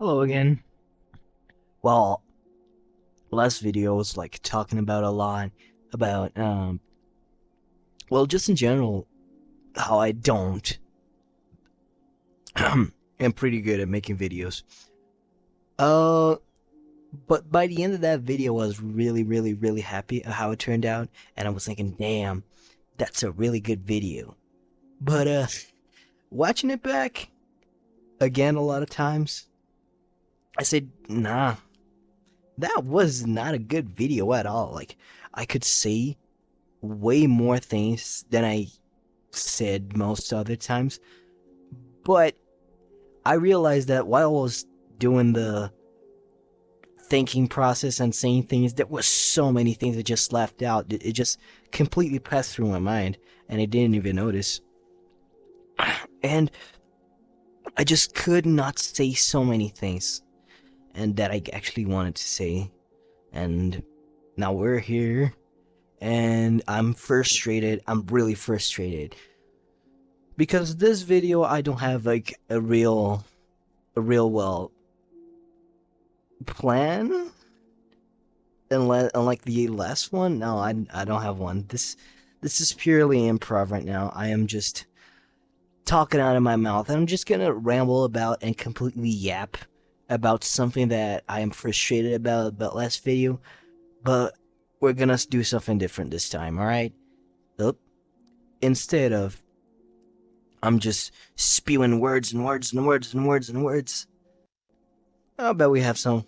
Hello again. Well, last video was like talking about a lot about well, just in general how I don't am pretty good at making videos. Uh but by the end of that video I was really happy at how it turned out, and I was thinking, "Damn, that's a really good video." But watching it back again a lot of times, I said, "Nah, that was not a good video at all." Like, I could say way more things than I said most other times. But I realized that while I was doing the thinking process and saying things, there was so many things that just left out. It just completely passed through my mind, and I didn't even notice. And I just could not say so many things, and that I actually wanted to say. And now we're here, and I'm frustrated. I'm really frustrated because this video I don't have like a real well plan. Unlike the last one, no, I don't have one. This is purely improv right now. I am just talking out of my mouth, and I'm just gonna ramble about and completely yap about something that I am frustrated about last video. But we're gonna do something different this time, all right? Oop. Instead of I'm just spewing words and words and words and words and words, I bet we have some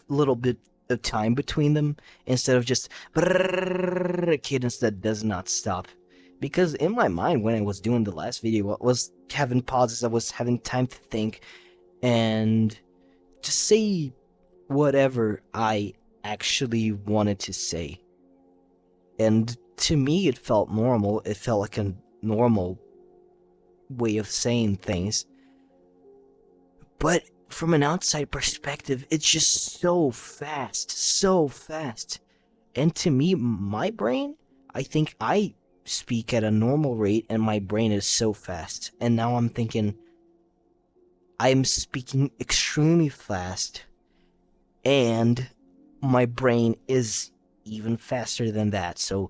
little bit of time between them instead of just a cadence that does not stop. Because in my mind, when I was doing the last video, I was having pauses, I was having time to think and just say whatever I actually wanted to say. And to me, it felt normal. It felt like a normal way of saying things. But from an outside perspective, it's just so fast, so fast. And to me, my brain, I think I speak at a normal rate and my brain is so fast. And now I'm thinking I'm speaking extremely fast and my brain is even faster than that. So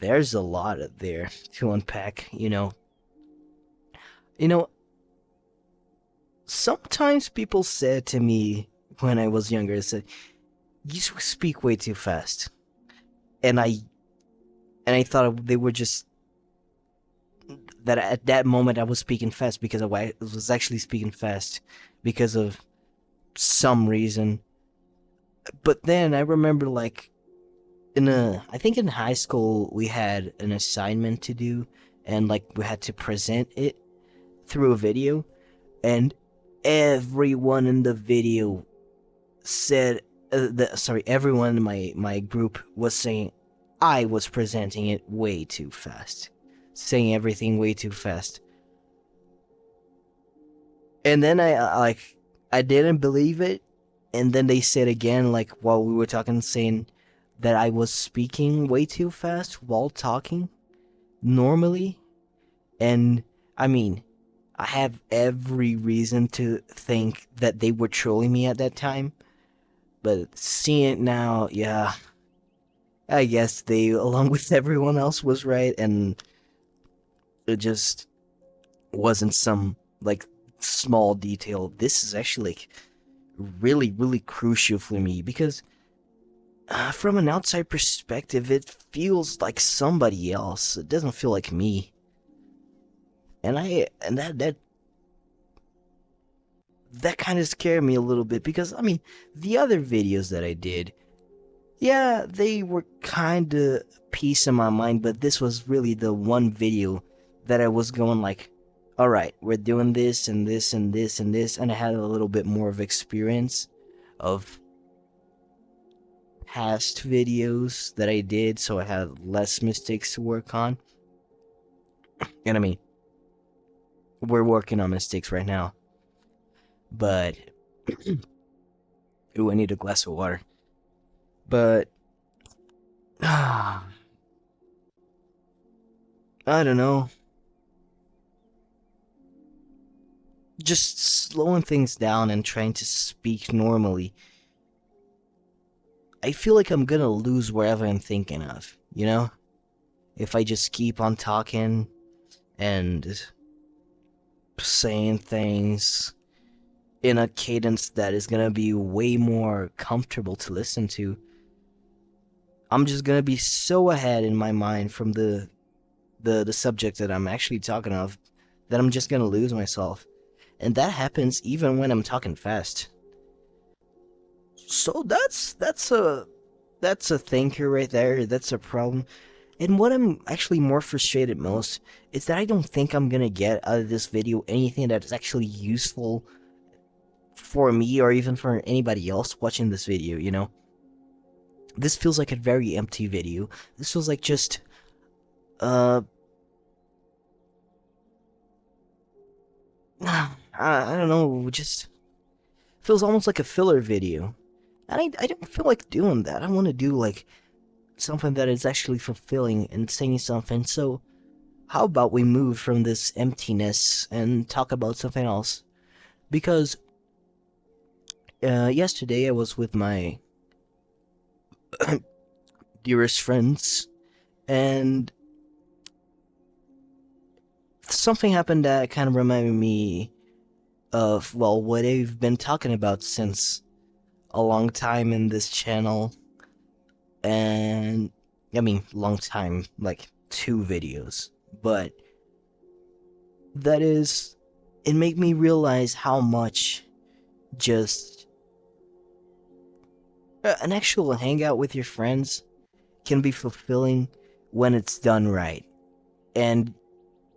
there's a lot of there to unpack, you know. You know, sometimes people said to me when I was younger, they said, "You speak way too fast." And I thought they were just that at that moment I was speaking fast because I was actually speaking fast because of some reason. But then I remember, like, I think in high school we had an assignment to do, and like we had to present it through a video, and everyone in the video said, everyone in my group was saying I was presenting it way too fast, saying everything way too fast. And then I didn't believe it, and then they said again, like while we were talking, saying that I was speaking way too fast while talking normally. And I mean, I have every reason to think that they were trolling me at that time, but seeing it now, yeah, I guess they, along with everyone else, was right, and it just wasn't some like small detail. This is actually like really crucial for me because from an outside perspective, it feels like somebody else. It doesn't feel like me, and that kind of scared me a little bit because I mean, the other videos that I did, yeah, they were kind of peace in my mind, but this was really the one video that I was going like, all right, we're doing this and this and this and this, and I had a little bit more of experience of past videos that I did, so I had less mistakes to work on. And I mean, we're working on mistakes right now, but ooh, I need a glass of water. But I don't know. just slowing things down and trying to speak normally, I feel like I'm gonna lose wherever I'm thinking of, you know? If I just keep on talking and saying things in a cadence that is gonna be way more comfortable to listen to, I'm just gonna be so ahead in my mind from the subject that I'm actually talking of that I'm just gonna lose myself. And that happens even when I'm talking fast. So that's a thinker right there. That's a problem. And what I'm actually more frustrated most is that I don't think I'm gonna get out of this video anything that is actually useful for me or even for anybody else watching this video, you know? This feels like a very empty video. This feels like just uh I don't know, just feels almost like a filler video. And I don't feel like doing that. I want to do like something that is actually fulfilling and saying something. So how about we move from this emptiness and talk about something else? Because yesterday I was with my dearest friends, and something happened that kind of reminded me of, well, what I've been talking about since a long time in this channel. And I mean, long time, like 2 videos. But that is, it made me realize how much just an actual hangout with your friends can be fulfilling when it's done right. And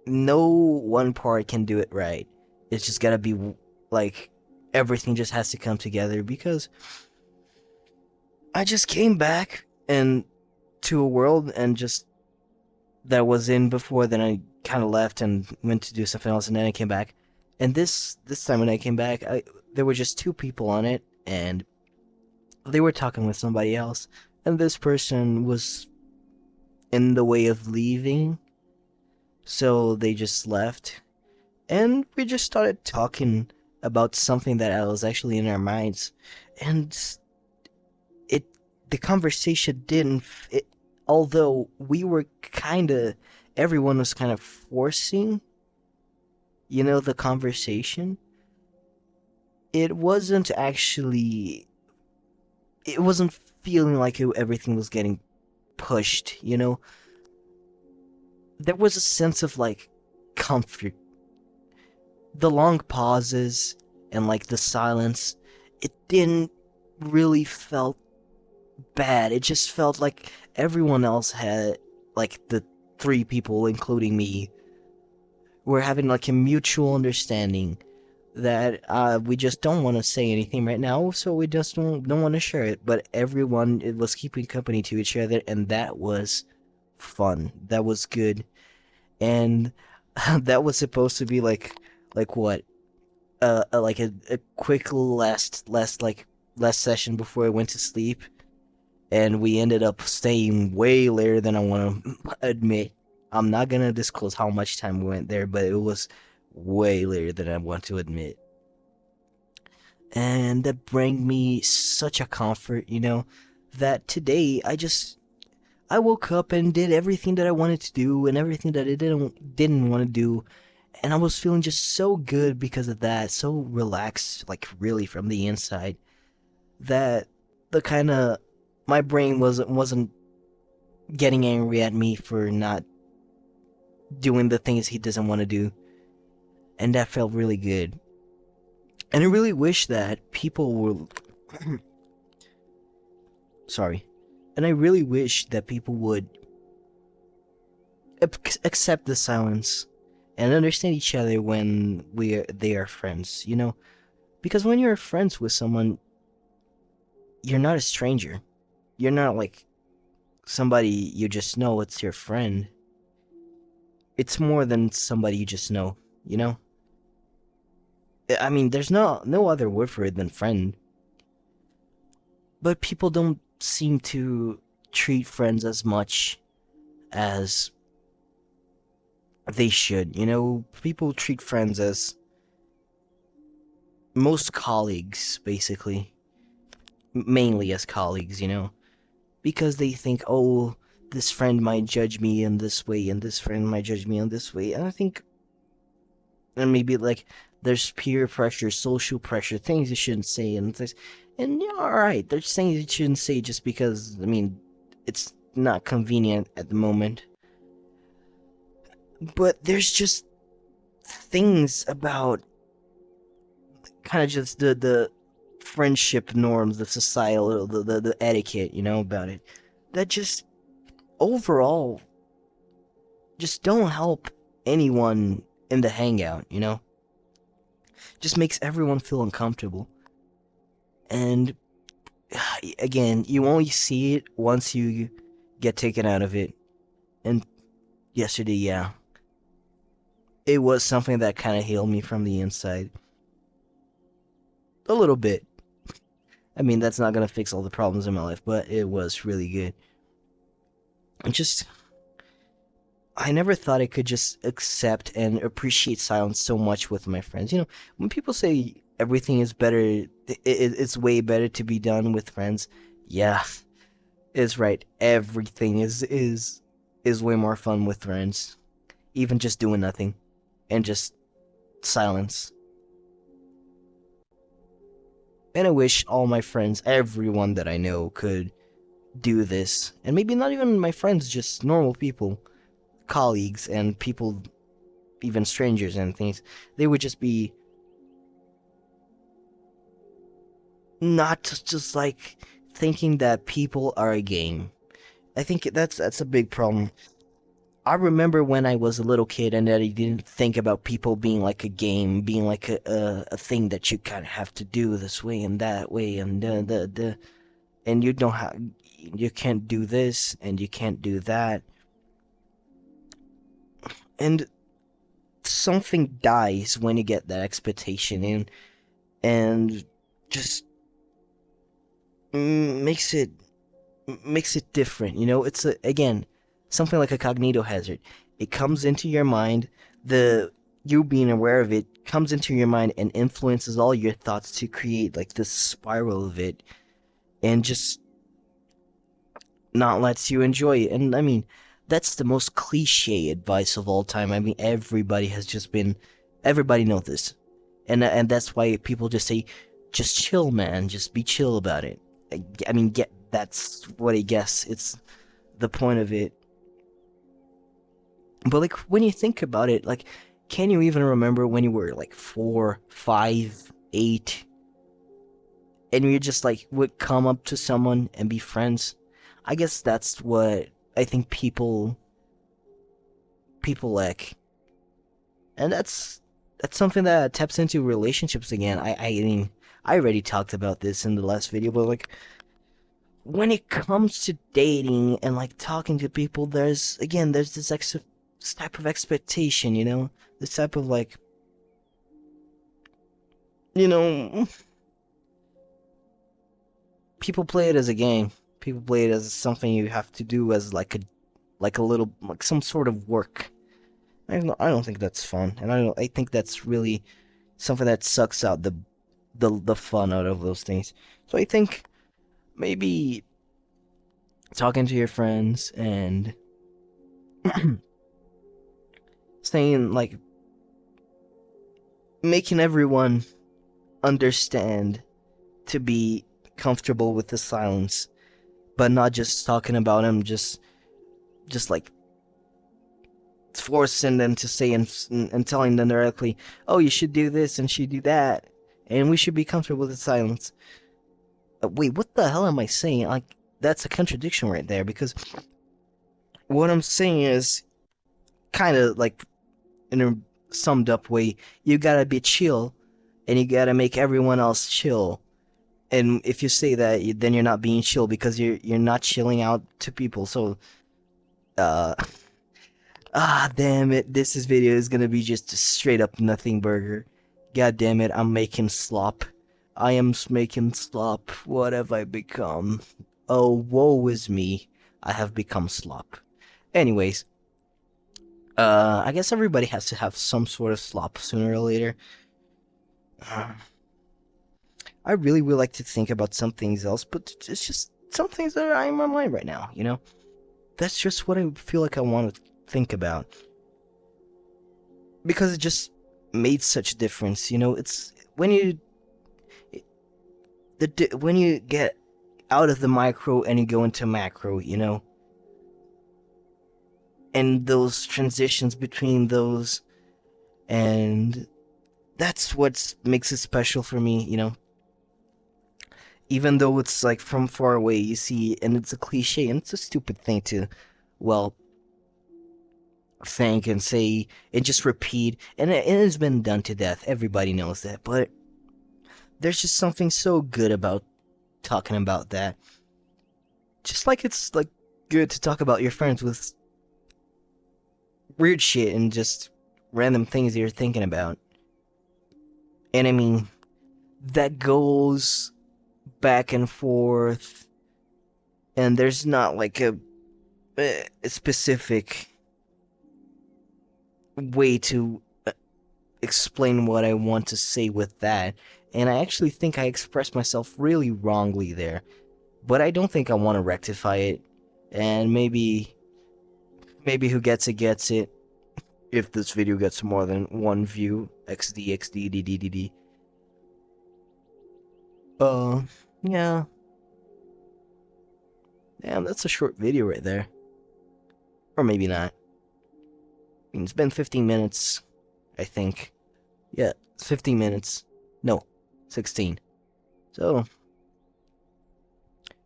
no one part can do it right. It's just gotta be like everything just has to come together because I just came back and to a world and just that was in before, then I kind of left and went to do something else, and then I came back. And this time when I came back, there were just 2 people on it, and they were talking with somebody else, and this person was in the way of leaving, so they just left, and we just started talking about something that was actually in our minds, and it the conversation didn't it, although we were kind of everyone was kind of forcing, the conversation. It wasn't actually it wasn't feeling like everything was getting pushed. There was a sense of like comfort. The long pauses and like the silence, it didn't really felt bad. It just felt like everyone else had, like the 3 people including me, were having like a mutual understanding that we just don't want to say anything right now, so we just don't want to share it. But everyone, it was keeping company to each other, and that was fun. That was good, and that was supposed to be like what, like a quick last session before I went to sleep, and we ended up staying way later than I want to admit. I'm not gonna disclose how much time we went there, but it was way later than I want to admit. And that bring me such a comfort, that today I woke up and did everything that I wanted to do and everything that I didn't want to do, and I was feeling just so good because of that, so relaxed, like really from the inside, that the kind of my brain wasn't getting angry at me for not doing the things he doesn't want to do, and that felt really good. And I really wish that people were sorry. And I really wish that people would accept the silence and understand each other when they are friends, Because when you're friends with someone, you're not a stranger. You're not like somebody you just know, it's your friend. It's more than somebody you just know, you know? I mean, there's no other word for it than friend. But people don't seem to treat friends as much as they should. People treat friends as most colleagues, basically, mainly as colleagues, because they think, oh, this friend might judge me in this way, and this friend might judge me in this way, and I think, and maybe like there's peer pressure, social pressure, things you shouldn't say, and things, and yeah, all right, there's things you shouldn't say just because, I mean, it's not convenient at the moment, but there's just things about kind of just the friendship norms, the societal, the etiquette, about it, that just overall just don't help anyone in the hangout, just makes everyone feel uncomfortable. And again, you only see it once you get taken out of it. And yesterday, yeah, it was something that kind of healed me from the inside a little bit. I mean, that's not gonna fix all the problems in my life, but it was really good. And just, I never thought I could just accept and appreciate silence so much with my friends. When people say everything is better, it's way better to be done with friends. Yeah, is right. Everything is way more fun with friends. Even just doing nothing and just silence. And I wish all my friends, everyone that I know, could do this. And maybe not even my friends, just normal people, colleagues, and people, even strangers and things. They would just be not just like thinking that people are a game. I think that's a big problem. I remember when I was a little kid and that I didn't think about people being like a game, being like a thing that you kind of have to do this way and that way, and and you don't have, you can't do this and you can't do that, and something dies when you get that expectation and just makes it different. It's again something like a cognito hazard. It comes into your mind. The You being aware of it comes into your mind and influences all your thoughts to create like this spiral of it, and just not lets you enjoy it. And I mean, that's the most cliche advice of all time. I mean, everybody knows this, and that's why people just say, just chill, man, just be chill about it. I mean, get that's what I guess it's the point of it. But like when you think about it, like, can you even remember when you were like 4, 5, 8, and you just like would come up to someone and be friends? I guess that's what I think people lack, and that's something that taps into relationships again. I mean, I already talked about this in the last video, but like when it comes to dating and like talking to people, there's this type of expectation, this type of like, you know, people play it as a game. People play it as something you have to do as like a little like some sort of work. I don't think that's fun, and I think that's really something that sucks out the fun out of those things. So I think maybe talking to your friends and saying like making everyone understand to be comfortable with the silence, but not just talking about them, just like forcing them to say and telling them directly, oh, you should do this and should do that, and we should be comfortable with the silence. Wait, what the hell am I saying? Like, that's a contradiction right there, because what I'm saying is kind of like in a summed up way, you gotta be chill and you gotta make everyone else chill. And if you say that, then you're not being chill because you're not chilling out to people. So, uh, damn it, this video is gonna be just a straight up nothing burger. God damn it, I'm making slop. I am making slop. What have I become? Oh, woe is me. I have become slop. Anyways, I guess everybody has to have some sort of slop sooner or later. I really would like to think about some things else, but it's just some things that are in my mind right now, you know? That's just what I feel like I want to think about. Because it just made such a difference, you know? It's when you get out of the micro and you go into macro, you know? And those transitions between those, and that's what makes it special for me, you know? Even though it's like from far away, you see, and it's a cliche, and it's a stupid thing to, well, think and say and just repeat, and it has been done to death. Everybody knows that, but there's just something so good about talking about that. Just like it's like good to talk about your friends with weird shit and just random things you're thinking about. And I mean, that goes back and forth, and there's not like a specific way to explain what I want to say with that. And I actually think I expressed myself really wrongly there. But I don't think I want to rectify it. And maybe who gets it gets it. If this video gets more than one view, XD XD D D D D. Uh, yeah. Damn, that's a short video right there. Or maybe not. I mean, it's been 15 minutes, I think. Yeah, it's 15 minutes. No, 16. So,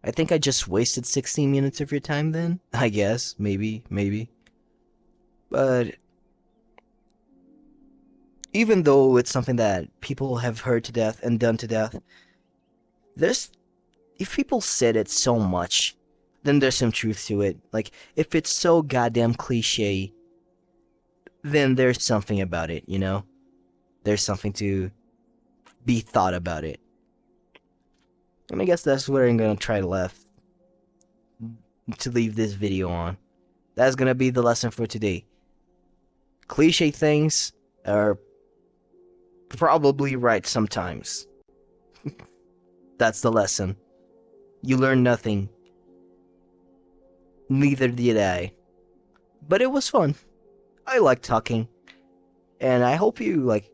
I think I just wasted 16 minutes of your time then? I guess. Maybe. But even though it's something that people have heard to death and done to death, there's if people said it so much, then there's some truth to it. Like if it's so goddamn cliche, then there's something about it, you know? There's something to be thought about it. And I guess that's what I'm gonna try to leave this video on. That's gonna be the lesson for today. Cliche things are probably right sometimes. That's the lesson. You learn nothing. Neither did I. But it was fun. I like talking. And I hope you, like,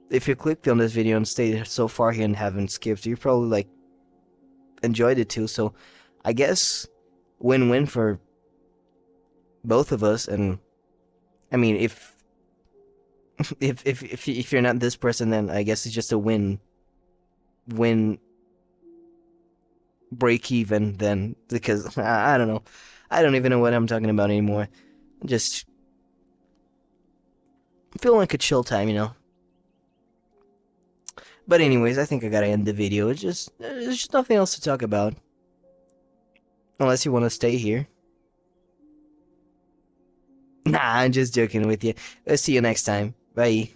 if you clicked on this video and stayed so far here and haven't skipped, you probably, like, enjoyed it too. So, I guess win-win for both of us. And, I mean, if you're not this person, then I guess it's just a win break even then, because I don't know. I don't even know what I'm talking about anymore. Just feeling like a chill time, you know. But anyways, I think I gotta end the video. There's just nothing else to talk about. Unless you want to stay here. Nah, I'm just joking with you. I'll see you next time. Bye.